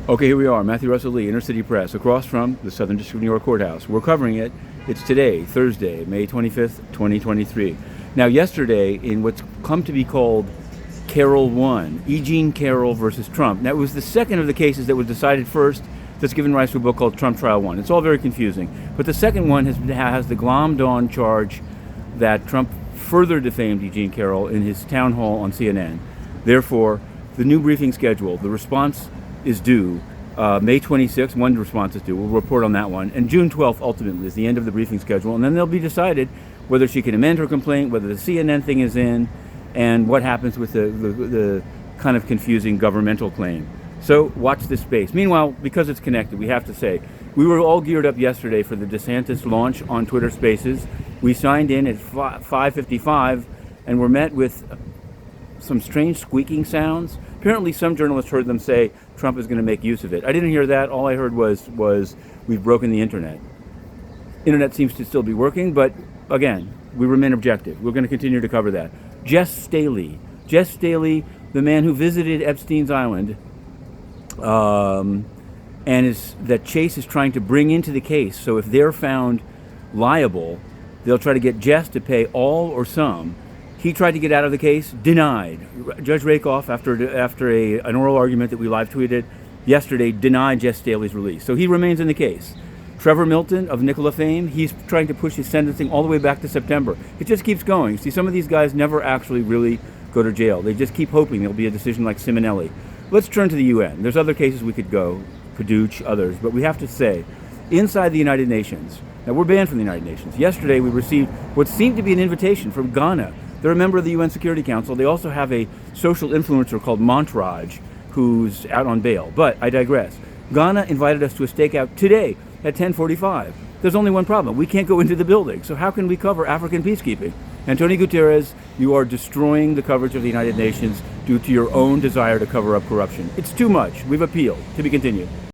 Okay, here we are, Matthew Russell Lee, Inner City Press, across from the Southern District of New York Courthouse. We're covering it. It's today, Thursday, May 25th, 2023. Now, yesterday, in what's come to be called Carroll 1, E. Jean Carroll versus Trump. Now, it was the second of the cases that was decided first that's given rise to a book called Trump Trial 1. It's all very confusing. But the second one has the glommed-on charge that Trump further defamed E. Jean Carroll in his town hall on CNN. Therefore, the new briefing schedule, the response is due May 26th. One response is due. We'll report on that one. And June 12th, ultimately, is the end of the briefing schedule. And then they'll be decided whether she can amend her complaint, whether the CNN thing is in, and what happens with the kind of confusing governmental claim. So watch this space. Meanwhile, because it's connected, we have to say, we were all geared up yesterday for the DeSantis launch on Twitter Spaces. We signed in at 5:55 and were met with some strange squeaking sounds. Apparently some journalists heard them say Trump is going to make use of it. I didn't hear that. All I heard was we've broken the internet. Internet seems to still be working, but again, we remain objective. We're going to continue to cover that. Jess Staley, the man who visited Epstein's Island, and that Chase is trying to bring into the case. So if they're found liable, they'll try to get Jess to pay all or some. He tried to get out of the case, denied. Judge Rakoff, after an oral argument that we live tweeted yesterday, denied Jess Staley's release. So he remains in the case. Trevor Milton of Nikola fame, he's trying to push his sentencing all the way back to September. It just keeps going. See, some of these guys never actually really go to jail. They just keep hoping there'll be a decision like Simonelli. Let's turn to the UN. There's other cases we could go, Paduch, others, but we have to say, inside the United Nations, now we're banned from the United Nations. Yesterday we received what seemed to be an invitation from Ghana. They're a member of the UN Security Council. They also have a social influencer called Montraj, who's out on bail. But I digress. Ghana invited us to a stakeout today at 10:45. There's only one problem. We can't go into the building. So how can we cover African peacekeeping? Antonio Guterres, you are destroying the coverage of the United Nations due to your own desire to cover up corruption. It's too much. We've appealed. To be continued.